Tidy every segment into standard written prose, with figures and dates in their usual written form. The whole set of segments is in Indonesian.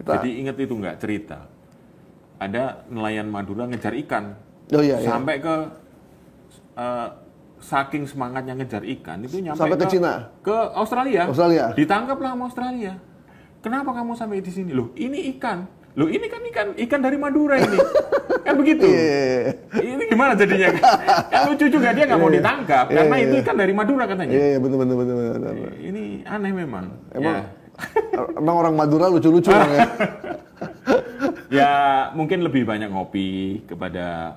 Jadi ingat itu nggak cerita? Ada nelayan Madura ngejar ikan. Sampai ke saking semangatnya ngejar ikan itu nyampe sampai ke Cina, ke Australia. Ditangkaplah sama Australia. Kenapa kamu sampai di sini? Loh, ini ikan. Loh, ini kan ikan dari Madura ini. Kan begitu. Ini gimana jadinya? Kan lucu juga, dia nggak mau ditangkap karena itu ikan dari Madura katanya. Iya, betul. Ini aneh memang. Emang orang Madura lucu-lucu ya. Ya, mungkin lebih banyak ngopi kepada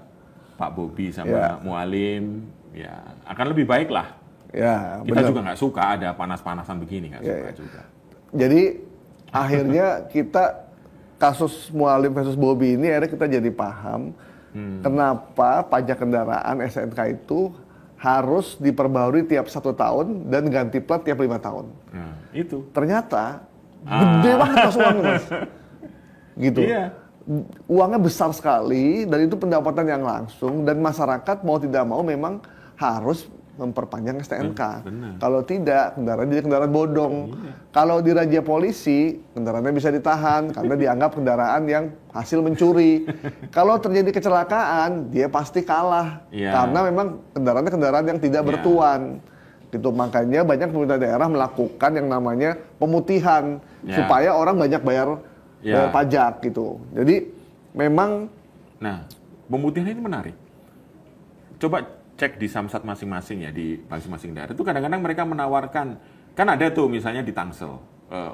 Pak Bobi sama Mualim. Ya, akan lebih baik lah. Ya, kita juga nggak suka ada panas-panasan begini, nggak suka juga. Jadi akhirnya kita kasus Mualim versus Bobi ini akhirnya kita jadi paham kenapa pajak kendaraan SNK itu harus diperbarui tiap 1 tahun dan ganti plat tiap 5 tahun. Itu. Ternyata gede banget mas uangnya mas. Gitu. Iya. Uangnya besar sekali dan itu pendapatan yang langsung dan masyarakat mau tidak mau memang harus memperpanjang STNK. Kalau tidak, kendaraan jadi kendaraan bodong. Kalau diraja polisi, kendaraannya bisa ditahan karena dianggap kendaraan yang hasil mencuri. Kalau terjadi kecelakaan, dia pasti kalah. Karena memang kendaraannya kendaraan yang tidak bertuan. Gitu. Makanya banyak pemerintah daerah melakukan yang namanya pemutihan supaya orang banyak bayar pajak gitu. Jadi memang pemutihan ini menarik. Coba cek di Samsat masing-masing ya, di masing-masing daerah itu kadang-kadang mereka menawarkan, kan ada tuh misalnya di Tangsel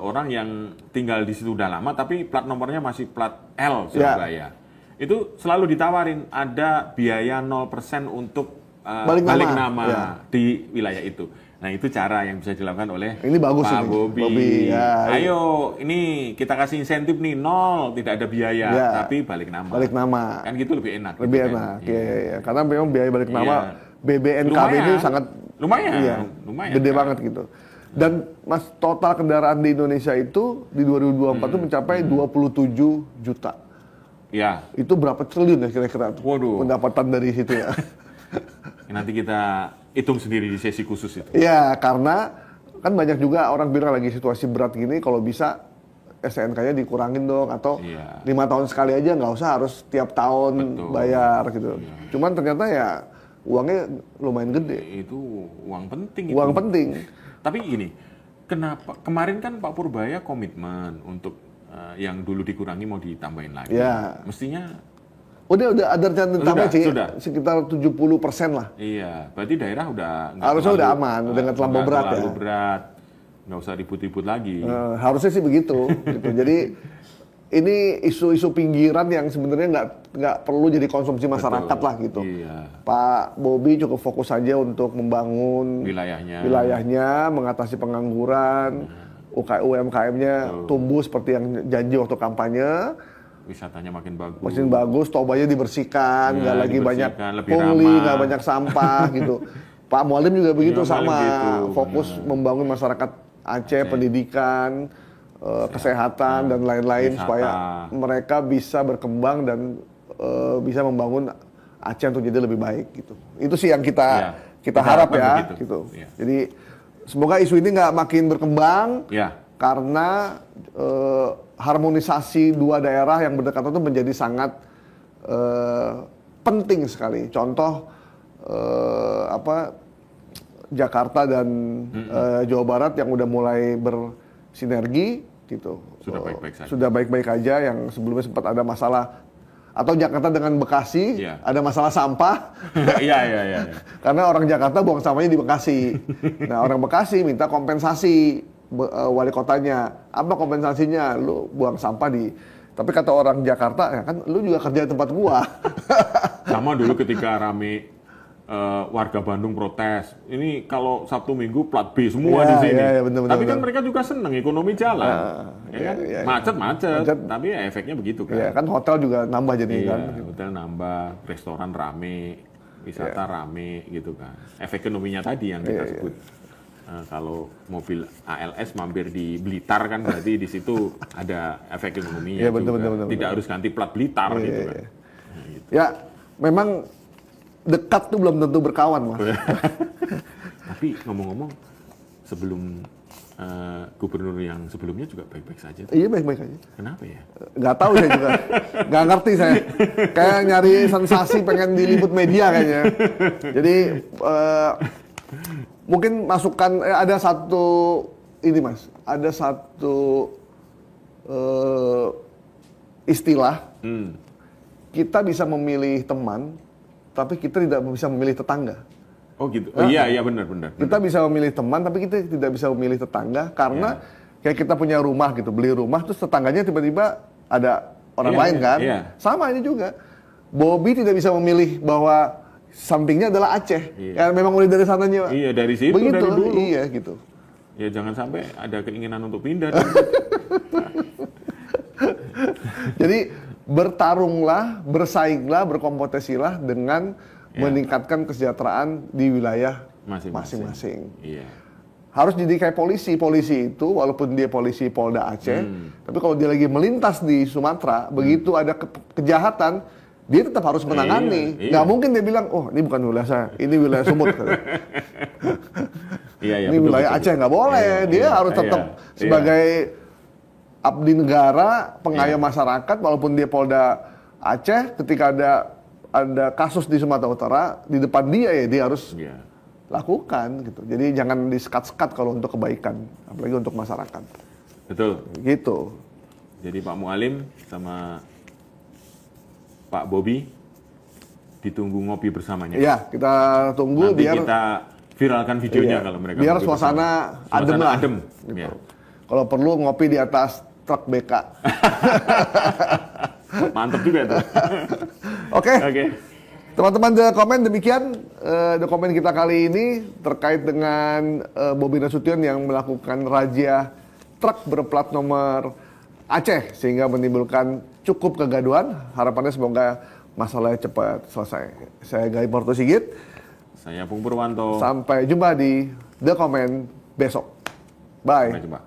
orang yang tinggal di situ udah lama tapi plat nomornya masih plat L Surabaya. Itu selalu ditawarin ada biaya 0% untuk balik nama di wilayah itu. Nah, itu cara yang bisa dilakukan oleh Pak Bobi. Ayo, ini kita kasih insentif nih 0, tidak ada biaya, tapi balik nama. Kan gitu lebih enak. Lebih enak, ya. Karena memang biaya balik nama BBNKB ini sangat lumayan, gede banget gitu. Dan mas total kendaraan di Indonesia itu di 2024 itu mencapai 27 juta. Ya. Itu berapa triliun ya kira-kira? Waduh. Pendapatan dari situ ya. Nanti kita hitung sendiri di sesi khusus itu. Iya, karena kan banyak juga orang bilang lagi situasi berat gini, kalau bisa STNK-nya dikurangin dong, atau 5 tahun sekali aja, nggak usah harus tiap tahun bayar gitu. Cuman ternyata ya uangnya lumayan gede. Itu uang penting. Uang penting. Tapi gini, kenapa kemarin kan Pak Purbaya komitmen untuk yang dulu dikurangi mau ditambahin lagi. Mestinya Udah ada rencana tambah sih, sekitar 70% lah. Iya, berarti daerah udah harusnya udah aman, udah nggak terlalu berat ya. Nggak usah ribut-ribut lagi. Harusnya sih begitu. Gitu. Jadi ini isu-isu pinggiran yang sebenarnya nggak perlu jadi konsumsi masyarakat lah gitu. Pak Bobi cukup fokus saja untuk membangun wilayahnya, mengatasi pengangguran, UMKM-nya tumbuh seperti yang janji waktu kampanye. Wisatanya makin bagus, Tobanya dibersihkan, nggak lagi banyak pungli, nggak banyak sampah gitu. Pak Mualim juga begitu fokus membangun masyarakat Aceh, pendidikan, kesehatan dan lain-lain supaya mereka bisa berkembang dan bisa membangun Aceh untuk jadi lebih baik gitu. Itu sih yang kita harap ya gitu. Jadi semoga isu ini nggak makin berkembang karena harmonisasi dua daerah yang berdekatan itu menjadi sangat penting sekali. Contoh Jakarta dan Jawa Barat yang udah mulai bersinergi gitu. Sudah baik-baik aja, yang sebelumnya sempat ada masalah, atau Jakarta dengan Bekasi ada masalah sampah. Iya. Karena orang Jakarta buang sampahnya di Bekasi. Nah, orang Bekasi minta kompensasi wali kotanya. Apa kompensasinya? Lu buang sampah di... Tapi kata orang Jakarta, ya kan lu juga kerja di tempat gua. Sama dulu ketika rame warga Bandung protes. Ini kalau Sabtu Minggu plat B semua di sini. Bener, tapi kan mereka juga seneng ekonomi jalan. Macet. Tapi ya efeknya begitu kan. Iya, kan hotel juga nambah jadi kan. Hotel nambah, restoran rame, wisata rame gitu kan. Efek ekonominya tadi yang kita sebut. Kalau mobil ALS mampir di Blitar kan berarti di situ ada efek ekonominya juga. Tidak harus ganti plat Blitar gitu kan. Gitu. Ya, memang dekat tuh belum tentu berkawan, Mas. Tapi ngomong-ngomong, sebelum gubernur yang sebelumnya juga baik-baik saja. Iya, baik-baik aja. Kenapa ya? Nggak tahu saya juga. Nggak ngerti saya. Kayak nyari sensasi pengen diliput media kayaknya. Jadi mungkin masukan ada satu ini Mas, ada satu istilah kita bisa memilih teman, tapi kita tidak bisa memilih tetangga. Oh gitu. Oh, iya benar. Kita bisa memilih teman, tapi kita tidak bisa memilih tetangga karena kayak kita punya rumah gitu, beli rumah terus tetangganya tiba-tiba ada orang lain kan. Sama ini juga. Bobby tidak bisa memilih bahwa sampingnya adalah Aceh. Ya memang mulai dari sananya. Iya, dari situ begitu, dari dulu. Iya gitu. Ya jangan sampai ada keinginan untuk pindah. Jadi bertarunglah, bersainglah, berkompetisilah dengan meningkatkan kesejahteraan di wilayah masing-masing. Iya. Harus jadi kayak polisi. Polisi itu walaupun dia polisi Polda Aceh, tapi kalau dia lagi melintas di Sumatera, begitu ada kejahatan, dia tetap harus menangani. Nggak mungkin dia bilang, oh ini bukan wilayah saya, ini wilayah Sumut. Ini wilayah Aceh, nggak boleh. Dia harus tetap sebagai abdi negara, pengayom masyarakat, walaupun dia Polda Aceh, ketika ada kasus di Sumatera Utara, di depan dia harus lakukan gitu. Jadi jangan disekat-sekat kalau untuk kebaikan, apalagi untuk masyarakat. Betul. Gitu. Jadi Pak Mualim sama Pak Bobby ditunggu ngopi bersamanya. Iya, kita tunggu nanti biar kita viralkan videonya kalau mereka biar suasana adem lah. Gitu. Kalau perlu ngopi di atas truk BK. Mantap juga itu. Oke. Teman-teman The Comment, demikian The Comment kita kali ini terkait dengan Bobby Nasution yang melakukan razia truk berplat nomor Aceh sehingga menimbulkan cukup kegaduhan. Harapannya semoga masalahnya cepat selesai. Saya Gai Porto Sigit. Saya Pung Purwanto. Sampai jumpa di The Comment besok. Bye. Sampai jumpa.